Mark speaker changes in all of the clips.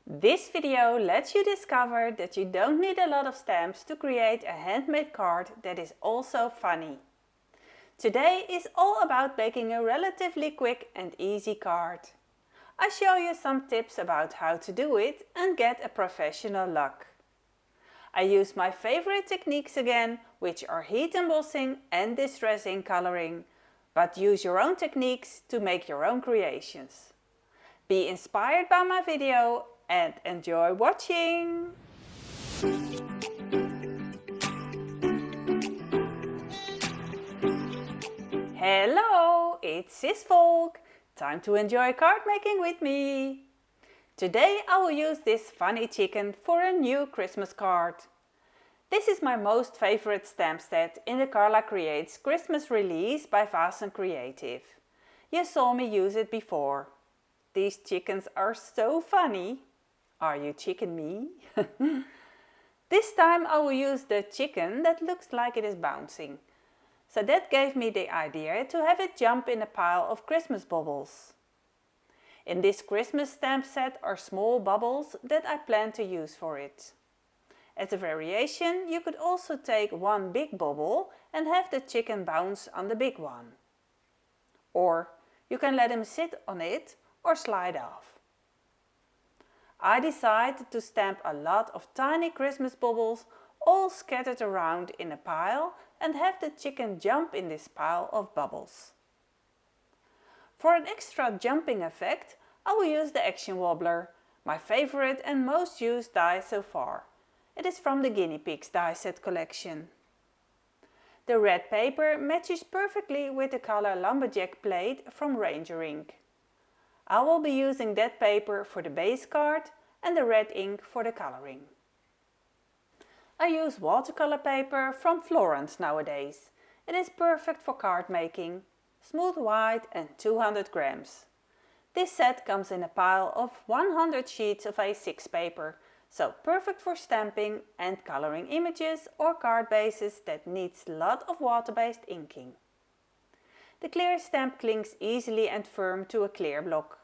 Speaker 1: This video lets you discover that you don't need a lot of stamps to create a handmade card that is also funny. Today is all about making a relatively quick and easy card. I show you some tips about how to do it and get a professional look. I use my favorite techniques again, which are heat embossing and distress ink coloring, but use your own techniques to make your own creations. Be inspired by my video and enjoy watching! Hello, it's Sis Volk! Time to enjoy card making with me! Today I will use this funny chicken for a new Christmas card. This is my most favorite stamp set in the Carla Creates Christmas release by Vasen Creative. You saw me use it before. These chickens are so funny. Are you chicken me? This time I will use the chicken that looks like it is bouncing. So that gave me the idea to have it jump in a pile of Christmas bubbles. In this Christmas stamp set are small bubbles that I plan to use for it. As a variation, you could also take one big bubble and have the chicken bounce on the big one. Or you can let him sit on it or slide off. I decided to stamp a lot of tiny Christmas bubbles all scattered around in a pile and have the chicken jump in this pile of bubbles. For an extra jumping effect, I will use the Action Wobbler, my favorite and most used die so far. It is from the Guinea Pigs die set collection. The red paper matches perfectly with the color Lumberjack Plate from Ranger ink. I will be using that paper for the base card and the red ink for the coloring. I use watercolor paper from Florence nowadays. It is perfect for card making, smooth white and 200 grams. This set comes in a pile of 100 sheets of A6 paper, so perfect for stamping and coloring images or card bases that needs a lot of water-based inking. The clear stamp clings easily and firm to a clear block.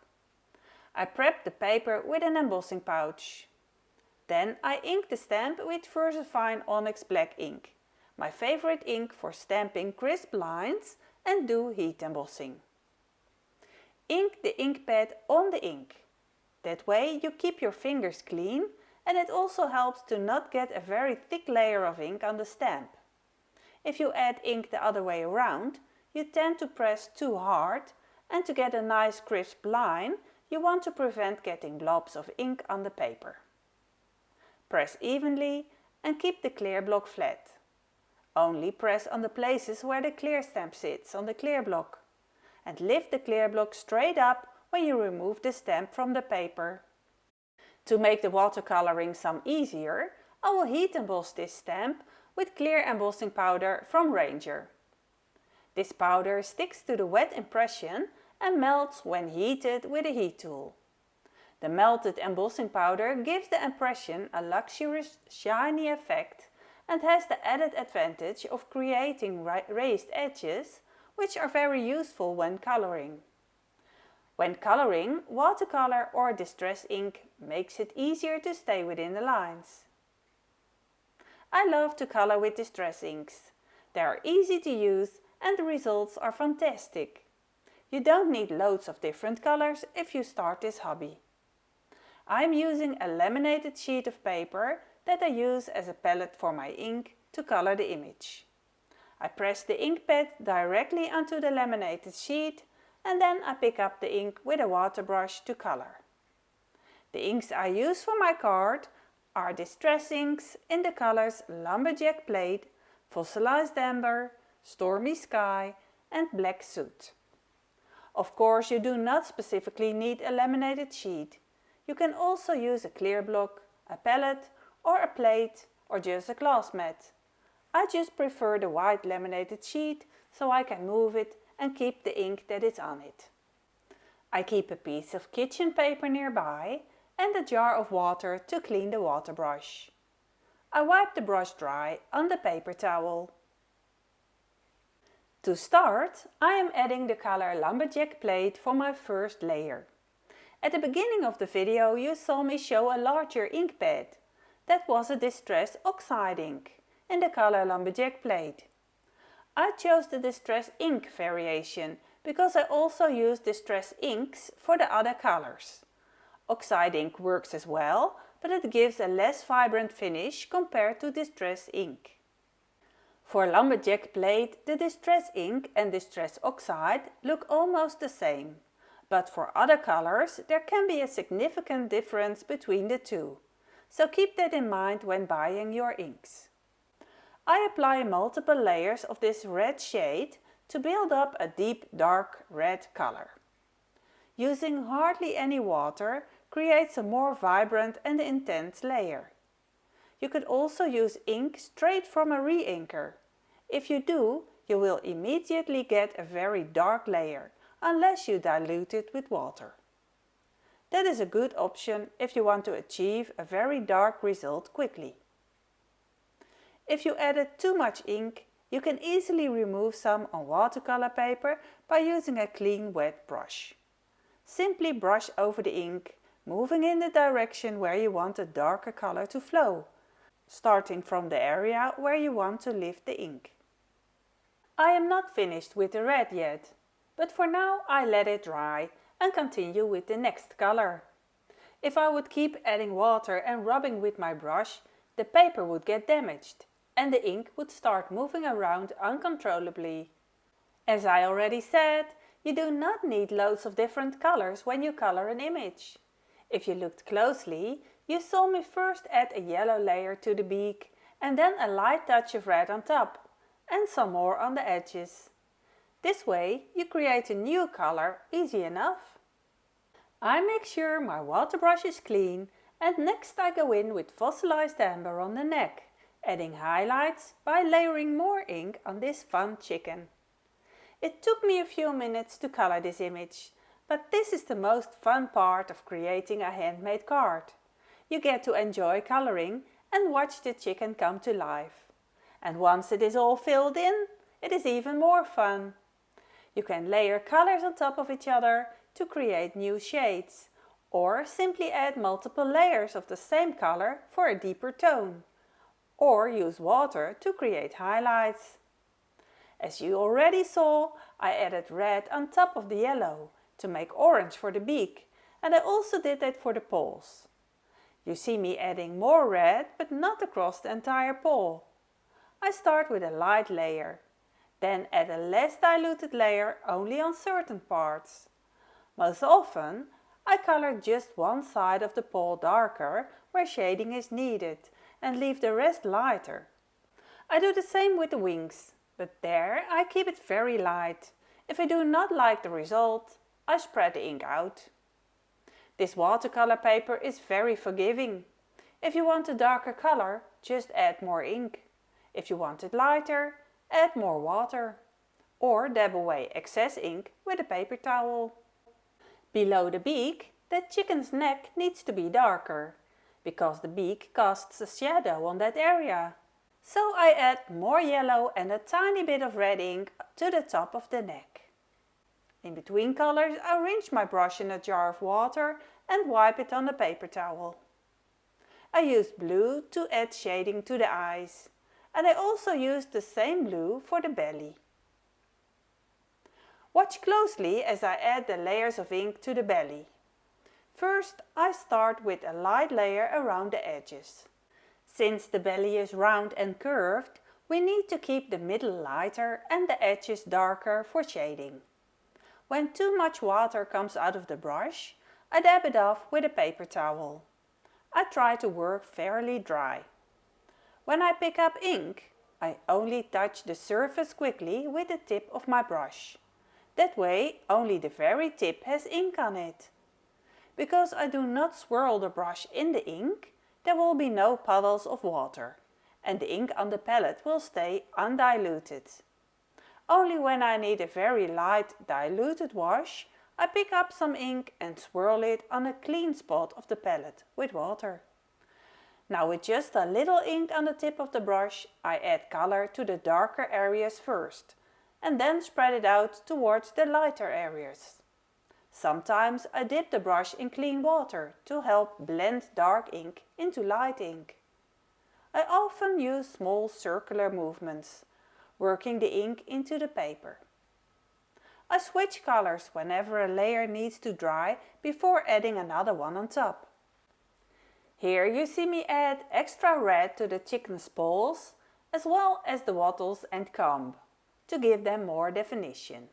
Speaker 1: I prep the paper with an embossing pouch. Then I ink the stamp with VersaFine Onyx Black ink, my favorite ink for stamping crisp lines and do heat embossing. Ink the ink pad on the ink. That way you keep your fingers clean and it also helps to not get a very thick layer of ink on the stamp. If you add ink the other way around, you tend to press too hard, and to get a nice crisp line, you want to prevent getting blobs of ink on the paper. Press evenly and keep the clear block flat. Only press on the places where the clear stamp sits on the clear block. And lift the clear block straight up when you remove the stamp from the paper. To make the watercoloring some easier, I will heat emboss this stamp with clear embossing powder from Ranger. This powder sticks to the wet impression and melts when heated with a heat tool. The melted embossing powder gives the impression a luxurious shiny effect and has the added advantage of creating raised edges, which are very useful when coloring. When coloring, watercolor or distress ink makes it easier to stay within the lines. I love to color with distress inks. They are easy to use and the results are fantastic. You don't need loads of different colors if you start this hobby. I'm using a laminated sheet of paper that I use as a palette for my ink to color the image. I press the ink pad directly onto the laminated sheet and then I pick up the ink with a water brush to color. The inks I use for my card are distress inks in the colors Lumberjack Plate, Fossilized Amber, Stormy Sky and Black Soot. Of course, you do not specifically need a laminated sheet. You can also use a clear block, a palette or a plate or just a glass mat. I just prefer the white laminated sheet so I can move it and keep the ink that is on it. I keep a piece of kitchen paper nearby and a jar of water to clean the water brush. I wipe the brush dry on the paper towel. To start, I am adding the color Lumberjack Plate for my first layer. At the beginning of the video you saw me show a larger ink pad. That was a Distress Oxide ink in the color Lumberjack Plate. I chose the Distress Ink variation because I also use Distress inks for the other colors. Oxide ink works as well, but it gives a less vibrant finish compared to Distress ink. For Lumberjack Plate, the Distress ink and Distress Oxide look almost the same, but for other colors there can be a significant difference between the two, so keep that in mind when buying your inks. I apply multiple layers of this red shade to build up a deep dark red color. Using hardly any water creates a more vibrant and intense layer. You could also use ink straight from a re-inker. If you do, you will immediately get a very dark layer, unless you dilute it with water. That is a good option if you want to achieve a very dark result quickly. If you added too much ink, you can easily remove some on watercolor paper by using a clean wet brush. Simply brush over the ink, moving in the direction where you want a darker color to flow, starting from the area where you want to lift the ink. I am not finished with the red yet, but for now I let it dry and continue with the next color. If I would keep adding water and rubbing with my brush, the paper would get damaged and the ink would start moving around uncontrollably. As I already said, you do not need loads of different colors when you color an image. If you looked closely, you saw me first add a yellow layer to the beak and then a light touch of red on top and some more on the edges. This way you create a new color easy enough. I make sure my water brush is clean and next I go in with fossilized amber on the neck, adding highlights by layering more ink on this fun chicken. It took me a few minutes to color this image, but this is the most fun part of creating a handmade card. You get to enjoy coloring and watch the chicken come to life. And once it is all filled in, it is even more fun. You can layer colors on top of each other to create new shades, or simply add multiple layers of the same color for a deeper tone, or use water to create highlights. As you already saw, I added red on top of the yellow to make orange for the beak, and I also did that for the paws. You see me adding more red, but not across the entire paw. I start with a light layer, then add a less diluted layer only on certain parts. Most often, I color just one side of the paw darker where shading is needed and leave the rest lighter. I do the same with the wings, but there I keep it very light. If I do not like the result, I spread the ink out. This watercolor paper is very forgiving. If you want a darker color, just add more ink. If you want it lighter, add more water. Or dab away excess ink with a paper towel. Below the beak, the chicken's neck needs to be darker, because the beak casts a shadow on that area. So I add more yellow and a tiny bit of red ink to the top of the neck. In between colors, I rinse my brush in a jar of water and wipe it on the paper towel. I use blue to add shading to the eyes, and I also use the same blue for the belly. Watch closely as I add the layers of ink to the belly. First, I start with a light layer around the edges. Since the belly is round and curved, we need to keep the middle lighter and the edges darker for shading. When too much water comes out of the brush, I dab it off with a paper towel. I try to work fairly dry. When I pick up ink, I only touch the surface quickly with the tip of my brush. That way, only the very tip has ink on it. Because I do not swirl the brush in the ink, there will be no puddles of water, and the ink on the palette will stay undiluted. Only when I need a very light diluted wash, I pick up some ink and swirl it on a clean spot of the palette with water. Now with just a little ink on the tip of the brush, I add color to the darker areas first, and then spread it out towards the lighter areas. Sometimes I dip the brush in clean water to help blend dark ink into light ink. I often use small circular movements, working the ink into the paper. I switch colors whenever a layer needs to dry before adding another one on top. Here you see me add extra red to the chicken's paws as well as the wattles and comb to give them more definition.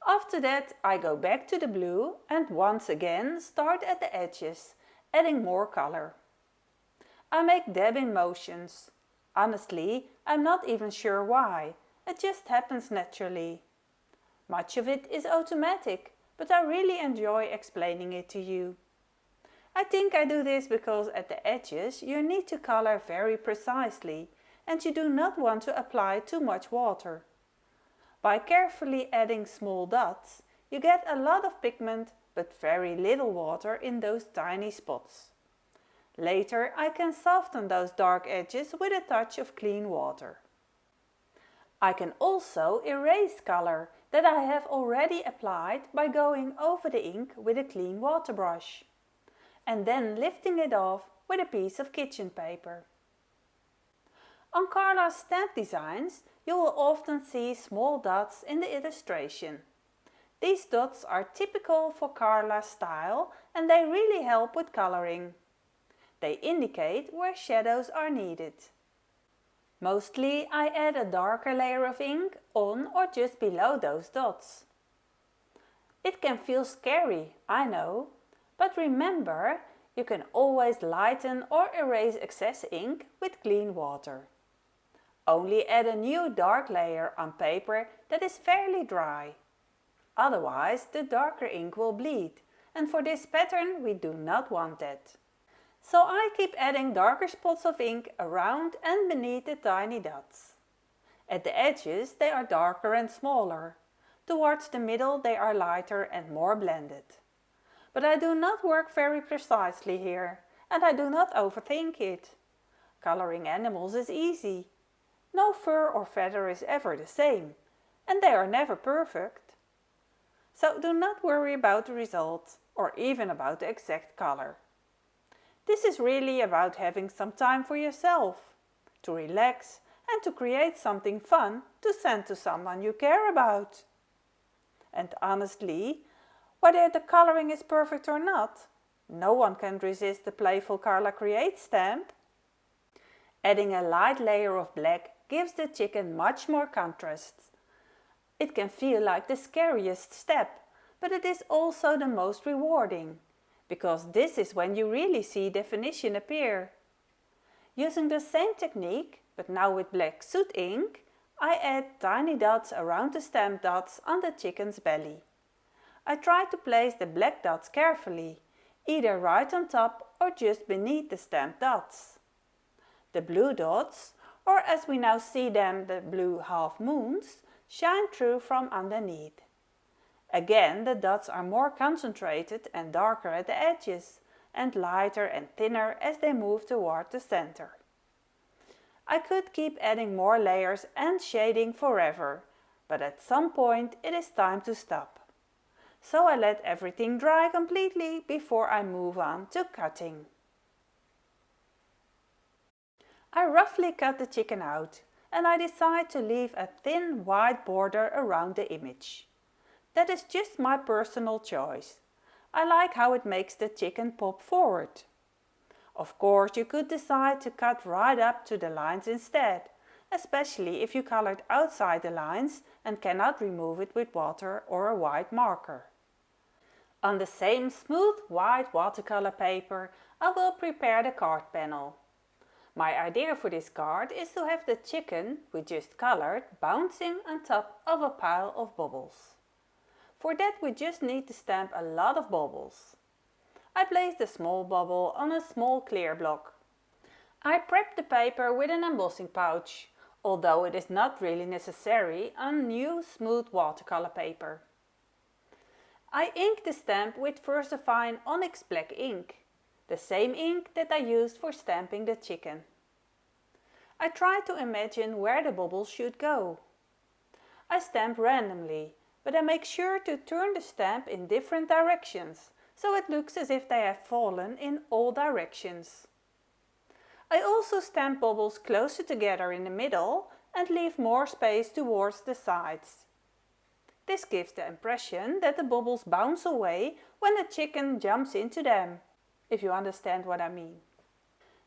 Speaker 1: After that I go back to the blue and once again start at the edges, adding more color. I make dabbing motions. Honestly, I'm not even sure why, it just happens naturally. Much of it is automatic, but I really enjoy explaining it to you. I think I do this because at the edges you need to color very precisely and you do not want to apply too much water. By carefully adding small dots, you get a lot of pigment but very little water in those tiny spots. Later I can soften those dark edges with a touch of clean water. I can also erase color that I have already applied by going over the ink with a clean water brush and then lifting it off with a piece of kitchen paper. On Carla's stamp designs you will often see small dots in the illustration. These dots are typical for Carla's style and they really help with coloring. They indicate where shadows are needed. Mostly I add a darker layer of ink on or just below those dots. It can feel scary, I know, but remember, you can always lighten or erase excess ink with clean water. Only add a new dark layer on paper that is fairly dry. Otherwise the darker ink will bleed, and for this pattern we do not want that. So I keep adding darker spots of ink around and beneath the tiny dots. At the edges they are darker and smaller. Towards the middle they are lighter and more blended. But I do not work very precisely here, and I do not overthink it. Coloring animals is easy. No fur or feather is ever the same, and they are never perfect. So do not worry about the result, or even about the exact color. This is really about having some time for yourself, to relax and to create something fun to send to someone you care about. And honestly, whether the coloring is perfect or not, no one can resist the playful Carla Creates stamp. Adding a light layer of black gives the chicken much more contrast. It can feel like the scariest step, but it is also the most rewarding, because this is when you really see definition appear. Using the same technique, but now with black soot ink, I add tiny dots around the stamp dots on the chicken's belly. I try to place the black dots carefully, either right on top or just beneath the stamp dots. The blue dots, or as we now see them, the blue half moons, shine through from underneath. Again, the dots are more concentrated and darker at the edges, and lighter and thinner as they move toward the center. I could keep adding more layers and shading forever, but at some point it is time to stop. So I let everything dry completely before I move on to cutting. I roughly cut the chicken out and I decide to leave a thin white border around the image. That is just my personal choice. I like how it makes the chicken pop forward. Of course, you could decide to cut right up to the lines instead, especially if you colored outside the lines and cannot remove it with water or a white marker. On the same smooth white watercolor paper, I will prepare the card panel. My idea for this card is to have the chicken we just colored bouncing on top of a pile of bubbles. For that we just need to stamp a lot of bubbles. I place the small bubble on a small clear block. I prep the paper with an embossing pouch, although it is not really necessary on new smooth watercolor paper. I ink the stamp with VersaFine Onyx Black ink, the same ink that I used for stamping the chicken. I try to imagine where the bubbles should go. I stamp randomly, but I make sure to turn the stamp in different directions, so it looks as if they have fallen in all directions. I also stamp bubbles closer together in the middle and leave more space towards the sides. This gives the impression that the bubbles bounce away when the chicken jumps into them, if you understand what I mean.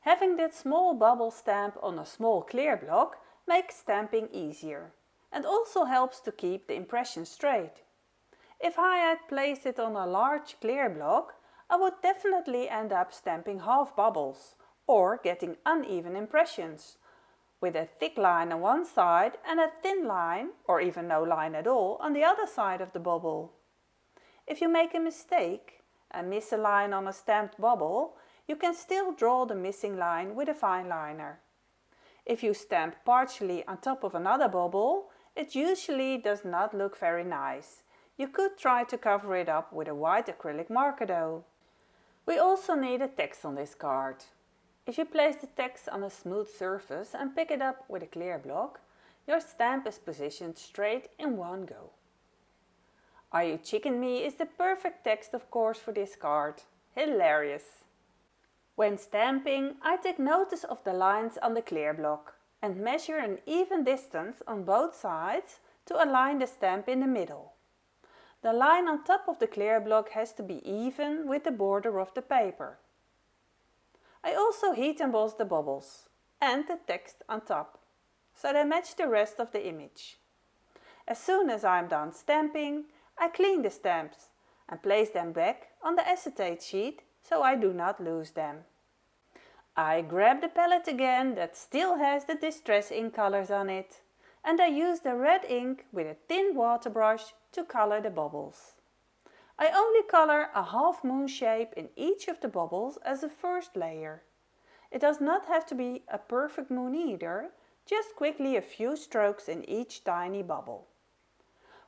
Speaker 1: Having that small bubble stamp on a small clear block makes stamping easier and also helps to keep the impression straight. If I had placed it on a large clear block, I would definitely end up stamping half bubbles or getting uneven impressions, with a thick line on one side and a thin line, or even no line at all, on the other side of the bubble. If you make a mistake and miss a line on a stamped bubble, you can still draw the missing line with a fine liner. If you stamp partially on top of another bubble, it usually does not look very nice. You could try to cover it up with a white acrylic marker though. We also need a text on this card. If you place the text on a smooth surface and pick it up with a clear block, your stamp is positioned straight in one go. "Are you chicken me" is the perfect text of course for this card. Hilarious! When stamping, I take notice of the lines on the clear block and measure an even distance on both sides to align the stamp in the middle. The line on top of the clear block has to be even with the border of the paper. I also heat emboss the bubbles and the text on top, so they match the rest of the image. As soon as I'm done stamping, I clean the stamps and place them back on the acetate sheet so I do not lose them. I grab the palette again that still has the Distress ink colors on it, and I use the red ink with a thin water brush to color the bubbles. I only color a half moon shape in each of the bubbles as a first layer. It does not have to be a perfect moon either, just quickly a few strokes in each tiny bubble.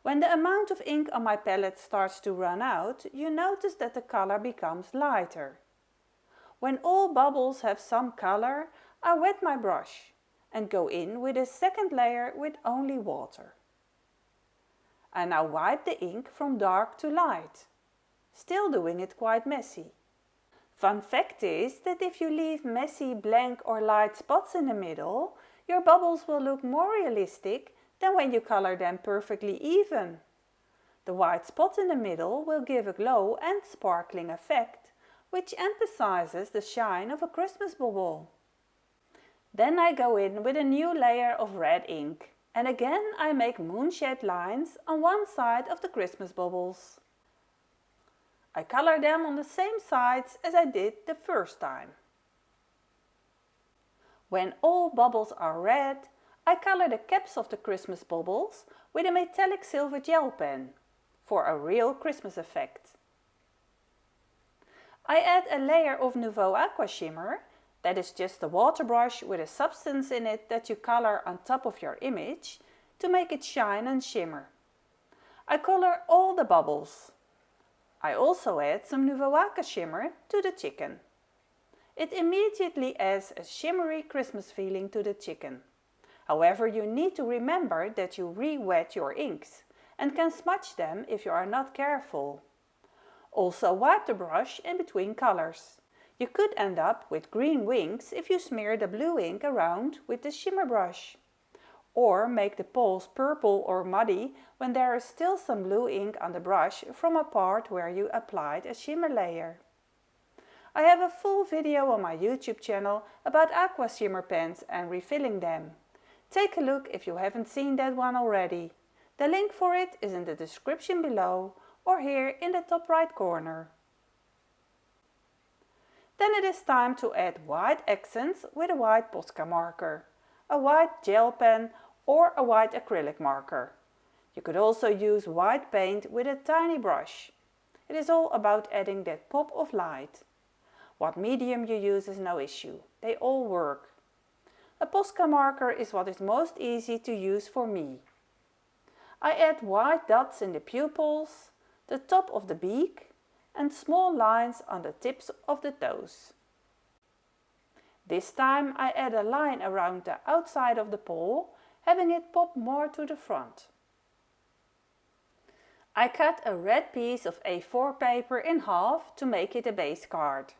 Speaker 1: When the amount of ink on my palette starts to run out, you notice that the color becomes lighter. When all bubbles have some color, I wet my brush and go in with a second layer with only water. I now wipe the ink from dark to light, still doing it quite messy. Fun fact is that if you leave messy, blank or light spots in the middle, your bubbles will look more realistic than when you color them perfectly even. The white spot in the middle will give a glow and sparkling effect, which emphasizes the shine of a Christmas bubble. Then I go in with a new layer of red ink. And again I make moon-shaped lines on one side of the Christmas bubbles. I color them on the same sides as I did the first time. When all bubbles are red, I color the caps of the Christmas bubbles with a metallic silver gel pen for a real Christmas effect. I add a layer of Nouveau Aqua Shimmer. That is just a water brush with a substance in it that you color on top of your image to make it shine and shimmer. I color all the bubbles. I also add some Nouveau Aqua Shimmer to the chicken. It immediately adds a shimmery Christmas feeling to the chicken. However, you need to remember that you re-wet your inks and can smudge them if you are not careful. Also wipe the brush in between colors. You could end up with green wings if you smear the blue ink around with the shimmer brush. Or make the poles purple or muddy when there is still some blue ink on the brush from a part where you applied a shimmer layer. I have a full video on my YouTube channel about aqua shimmer pens and refilling them. Take a look if you haven't seen that one already. The link for it is in the description below or here in the top right corner. Then it is time to add white accents with a white Posca marker, a white gel pen or a white acrylic marker. You could also use white paint with a tiny brush. It is all about adding that pop of light. What medium you use is no issue, they all work. A Posca marker is what is most easy to use for me. I add white dots in the pupils, the top of the beak, and small lines on the tips of the toes. This time I add a line around the outside of the pole, having it pop more to the front. I cut a red piece of A4 paper in half to make it a base card.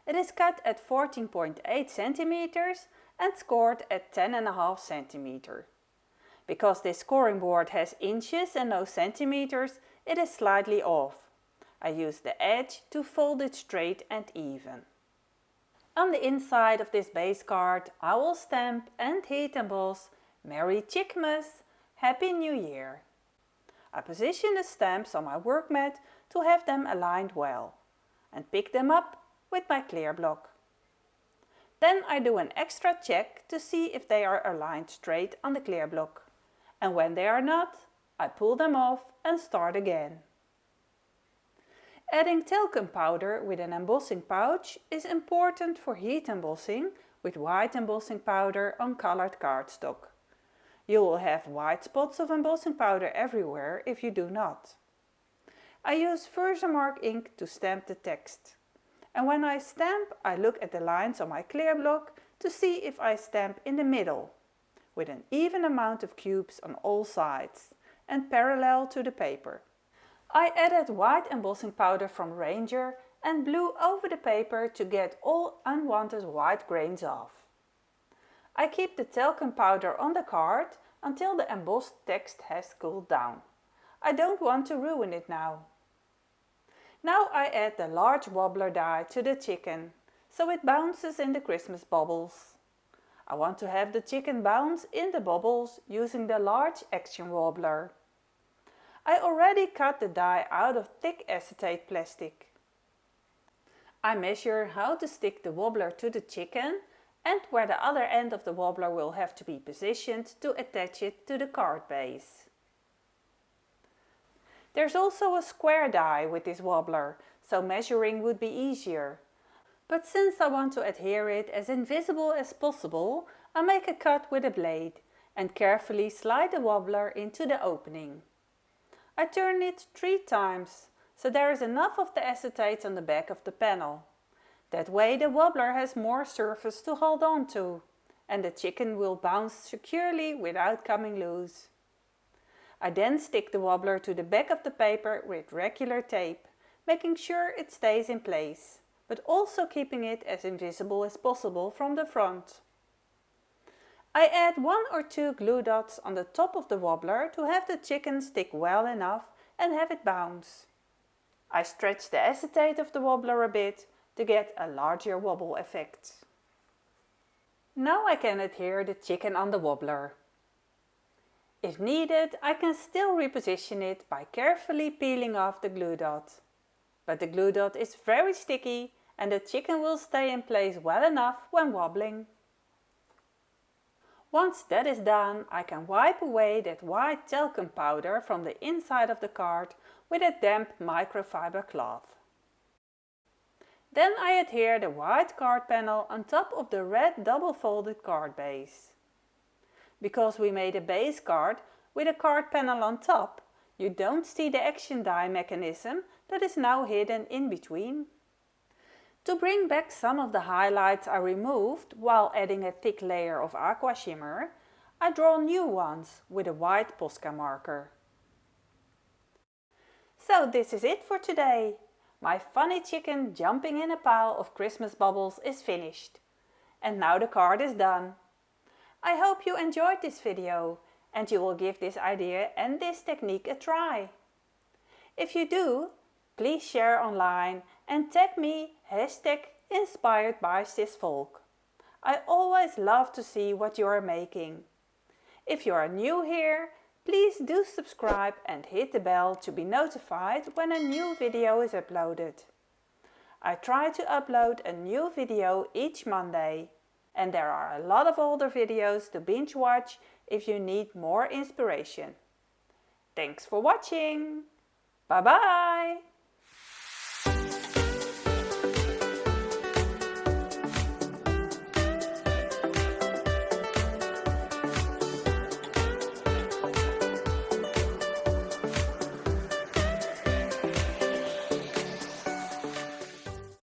Speaker 1: It is cut at 14.8 centimeters and scored at 10.5 centimeters. Because this scoring board has inches and no centimeters, it is slightly off. I use the edge to fold it straight and even. On the inside of this base card I will stamp and heat emboss Merry Chickmas, Happy New Year. I position the stamps on my work mat to have them aligned well and pick them up with my clear block. Then I do an extra check to see if they are aligned straight on the clear block. And when they are not, I pull them off and start again. Adding talcum powder with an embossing pouch is important for heat embossing with white embossing powder on colored cardstock. You will have white spots of embossing powder everywhere if you do not. I use Versamark ink to stamp the text. And when I stamp, I look at the lines on my clear block to see if I stamp in the middle, with an even amount of cubes on all sides and parallel to the paper. I added white embossing powder from Ranger and blue over the paper to get all unwanted white grains off. I keep the talcum powder on the card until the embossed text has cooled down. I don't want to ruin it now. Now I add the large wobbler die to the chicken, so it bounces in the Christmas bubbles. I want to have the chicken bounce in the bubbles using the large action wobbler. I already cut the die out of thick acetate plastic. I measure how to stick the wobbler to the chicken and where the other end of the wobbler will have to be positioned to attach it to the card base. There's also a square die with this wobbler, so measuring would be easier. But since I want to adhere it as invisible as possible, I make a cut with a blade and carefully slide the wobbler into the opening. I turn it 3 times, so there is enough of the acetate on the back of the panel. That way the wobbler has more surface to hold on to, and the chicken will bounce securely without coming loose. I then stick the wobbler to the back of the paper with regular tape, making sure it stays in place, but also keeping it as invisible as possible from the front. I add 1 or 2 glue dots on the top of the wobbler to have the chicken stick well enough and have it bounce. I stretch the acetate of the wobbler a bit to get a larger wobble effect. Now I can adhere the chicken on the wobbler. If needed, I can still reposition it by carefully peeling off the glue dot. But the glue dot is very sticky and the chicken will stay in place well enough when wobbling. Once that is done, I can wipe away that white talcum powder from the inside of the card with a damp microfiber cloth. Then I adhere the white card panel on top of the red double-folded card base. Because we made a base card with a card panel on top, you don't see the action die mechanism that is now hidden in between. To bring back some of the highlights I removed while adding a thick layer of aqua shimmer, I draw new ones with a white Posca marker. So this is it for today. My funny chicken jumping in a pile of Christmas bubbles is finished. And now the card is done. I hope you enjoyed this video and you will give this idea and this technique a try. If you do, please share online and tag me #InspiredBySisVolk. I always love to see what you are making. If you are new here, please do subscribe and hit the bell to be notified when a new video is uploaded. I try to upload a new video each Monday. And there are a lot of older videos to binge watch if you need more inspiration. Thanks for watching! Bye bye!